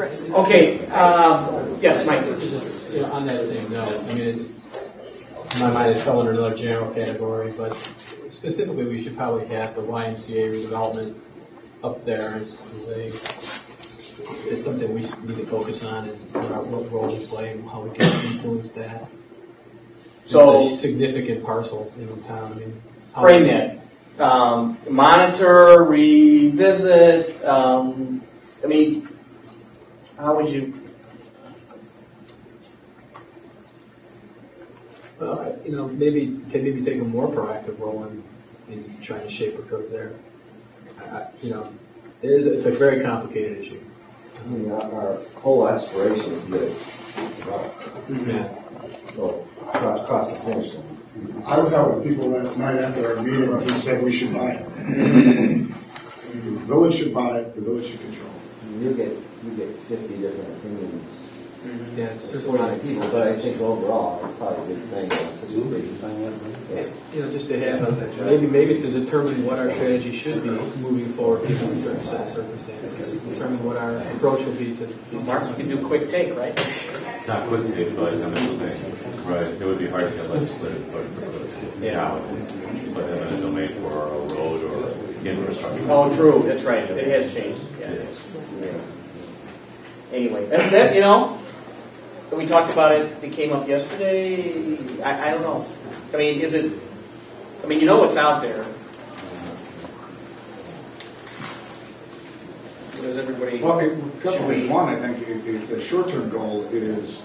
Okay, yes, Mike. Just, on that same note, I mean, in my mind, it fell under another general category, but specifically, we should probably have the YMCA redevelopment up there as it's something we need to focus on, and what role we play and how we can influence that. So, it's a significant parcel in town. I mean, frame that. Monitor, revisit. I mean, how would you? Maybe take a more proactive role in trying to shape what goes there. It's a very complicated issue. I mean, our whole aspiration is to get it developed. Yeah. So it's across the finish line. I was out with people last night after our meeting who said we should buy it. The village should buy it, the village should control it. You get 50 different opinions. Yeah, there's a For lot of people, but I think overall it's probably a good thing. It's such a big just to have maybe to determine what our strategy should be moving forward given a certain set of circumstances. Determine what our approach will be to. Mark, you can do a quick take, right? Not quick take, but I'm just saying, right? It would be hard to get legislative focus nowadays. But eminent domain for a road or infrastructure. Oh, true. That's right. It has changed. Yeah. Anyway, that we talked about it. It came up yesterday. I don't know. I mean, is it? I mean, what's out there. What does everybody? Well, a couple things. One, I think the short-term goal is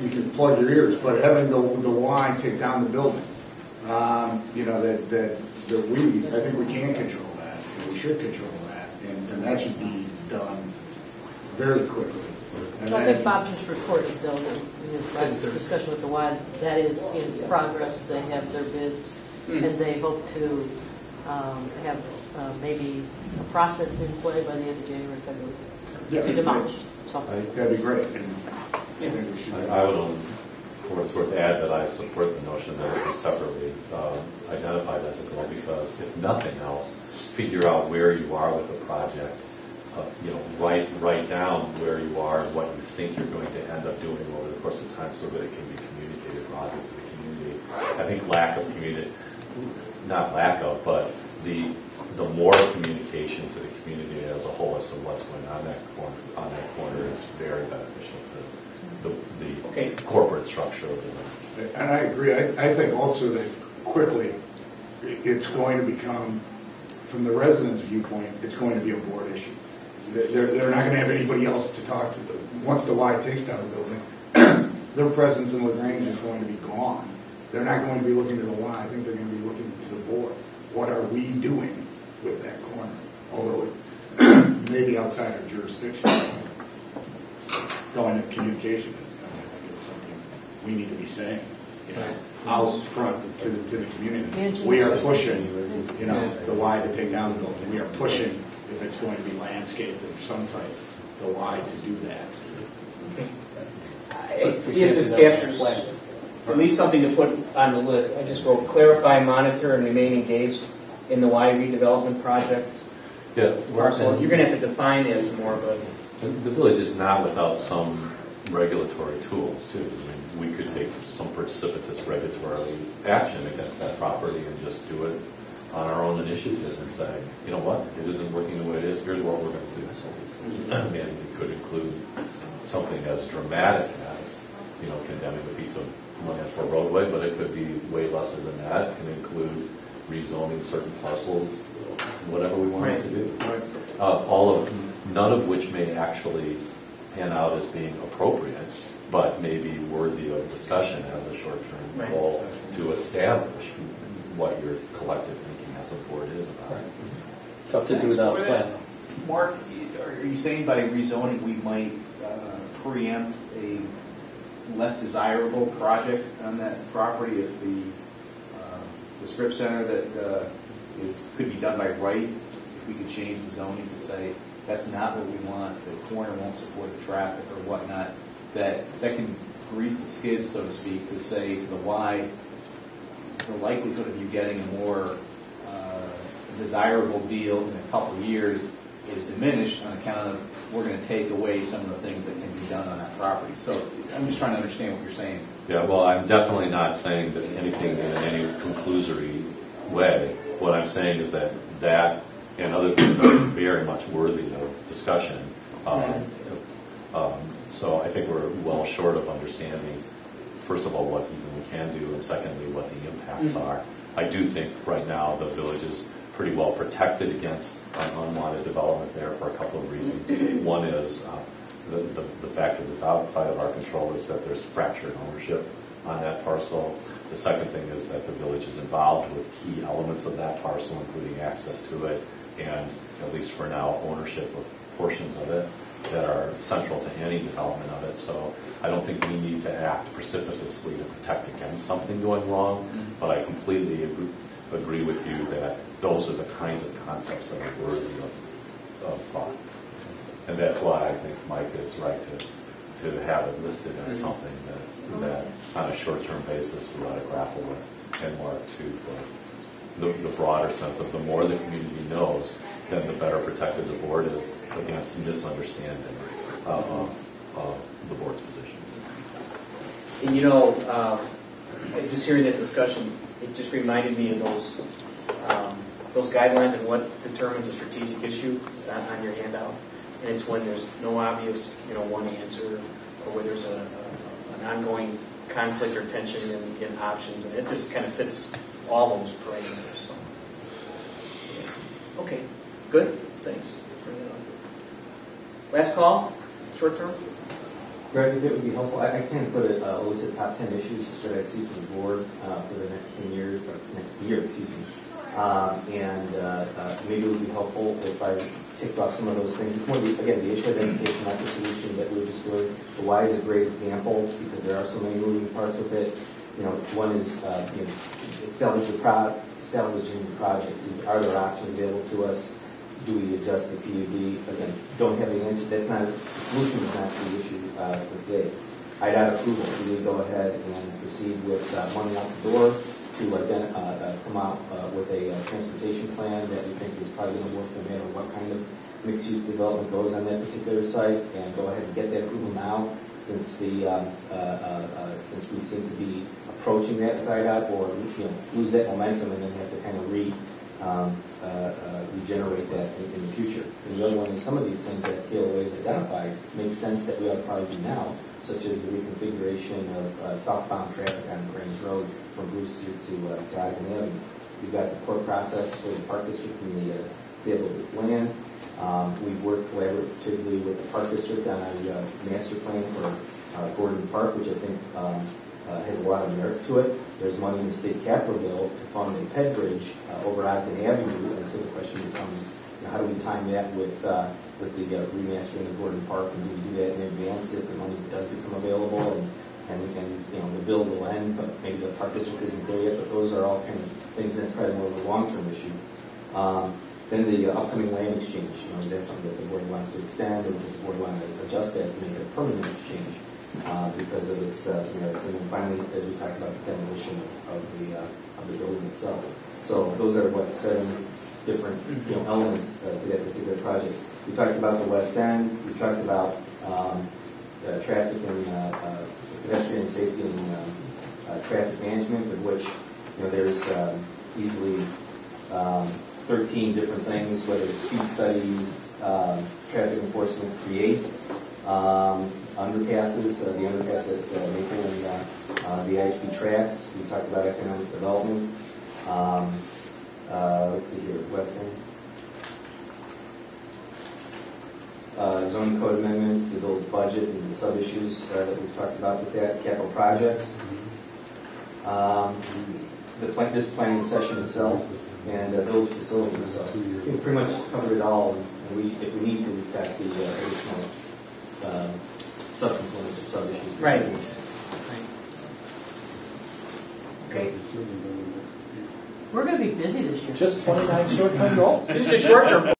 you can plug your ears, but having the Y take down the building. I think we can control that. And we should control that, and that should be done very quickly. And I think Bob just reported, though, in his last discussion with the Y, that is in progress. They have their bids, and they hope to have maybe a process in play by the end of January, February, to demolish. So that'd be great. I would, for what it's worth, add that I support the notion that it is separately identified as a goal, because if nothing else, figure out where you are with the project. Write down where you are and what you think you're going to end up doing over the course of time, so that it can be communicated broadly to the community. I think but the more communication to the community as a whole as to what's going on that corner is very beneficial to the corporate structure of the. And I agree. I think also that quickly it's going to become, from the residents' viewpoint, it's going to be a board issue. They're not going to have anybody else to talk to. Once the Y takes down the building, their presence in LaGrange is going to be gone. They're not going to be looking to the Y. I think they're going to be looking to the board. What are we doing with that corner? Although it may be outside our jurisdiction. Going to communication, I think it's something we need to be saying. Out front to the community. We are pushing, the Y to take down the building. We are pushing, if it's going to be landscaped of some type, the Y to do that. See if this captures at least something to put on the list. I just wrote clarify, monitor, and remain engaged in the Y redevelopment project. Yeah, parcel. You're going to have to define it some more, but the village is not without some regulatory tools too. I mean, we could take some precipitous regulatory action against that property and just do it on our own initiative and say, you know what, it isn't working the way it is. Here's what we're going to do. And it could include something as dramatic as, condemning a piece of land for a roadway, but it could be way lesser than that. It can include rezoning certain parcels, whatever we want it to do. None of which may actually pan out as being appropriate, but may be worthy of discussion as a short-term goal to establish what your collective thinking as a board is about. Tough to do without a plan. Mark, are you saying by rezoning we might preempt a less desirable project on that property if the strip center that could be done by right, if we could change the zoning to say that's not what we want, the corner won't support the traffic or whatnot, that can grease the skids, so to speak, to say to the Y, the likelihood of you getting a more desirable deal in a couple of years is diminished on account of we're going to take away some of the things that can be done on that property. So I'm just trying to understand what you're saying. Yeah, well, I'm definitely not saying that anything in any conclusory way. What I'm saying is that and other things are very much worthy of discussion. So I think we're well short of understanding, first of all, what even we can do, and secondly, what the impacts are. I do think right now the village is pretty well protected against unwanted development there for a couple of reasons. One is the fact that it's outside of our control is that there's fractured ownership on that parcel. The second thing is that the village is involved with key elements of that parcel, including access to it, and at least for now, ownership of portions of it that are central to any development of it. So I don't think we need to act precipitously to protect against something going wrong, but I completely agree with you that those are the kinds of concepts that are worthy of thought. And that's why I think Mike is right to have it listed as something that on a short-term basis we ought to grapple with, and mark too for the broader sense of the more the community knows, then the better protected the board is against misunderstanding of the board's position. And you know, just hearing that discussion, it just reminded me of those guidelines and what determines a strategic issue on your handout. And it's when there's no obvious, one answer, or where there's an ongoing conflict or tension in options, and it just kind of fits all those parameters. So, okay, good, thanks. Last call, short term. Greg, if it would be helpful, I can put a list of top 10 issues that I see for the board for the next 10 years, or next year, excuse me. Maybe it would be helpful if I ticked off some of those things. It's more, again, the issue identification, not the solution that we were just doing. The why is a great example because there are so many moving parts with it. One is salvaging the project. Are there options available to us? Do we adjust the PUD? Again, don't have the answer. That's not the solution. Is not the issue for today. IDOT approval. Do we go ahead and proceed with money out the door to come out with a transportation plan that we think is probably going to work no matter what kind of mixed-use development goes on that particular site, and go ahead and get that approval now, since we seem to be approaching that with IDOT, or lose that momentum and then have to kind of regenerate that in the future. And the other one is some of these things that PLA has identified make sense that we ought to probably do now, such as the reconfiguration of southbound traffic on Grange Road from Bruce Street to Ogden Avenue. We've got the court process for the Park District and the sale of its land. We've worked collaboratively with the Park District on a master plan for Gordon Park, which I think has a lot of merit to it. There's money in the state capital bill to fund a ped bridge over Ogden Avenue, and so the question becomes, how do we time that with the remastering of Gordon Park, and do we do that in advance if the money does become available, and the bill will end, but maybe the Park District isn't there yet, but those are all kind of things that's probably more of a long-term issue. Then the upcoming land exchange, is that something that the board wants to extend, or does the board want to adjust that to make it a permanent exchange because of its merits? And then finally, as we talked about, the demolition of the building itself. So those are 7 different elements to that particular project. We talked about the West End. We talked about traffic and pedestrian safety and traffic management, of which there's easily 13 different things, whether it's speed studies, traffic enforcement, create underpasses, the underpass at Maple and the IHP tracks. We talked about economic development. Let's see here, West End. Zoning code amendments, the village budget, and the sub-issues that we've talked about with that, capital projects. This planning session itself, and village facilities. So we pretty much covered it all, and if we need to, we've got the additional subcomponents of sub-issues. Right. Okay. We're going to be busy this year. Just 29 short-term goals. Just a short term.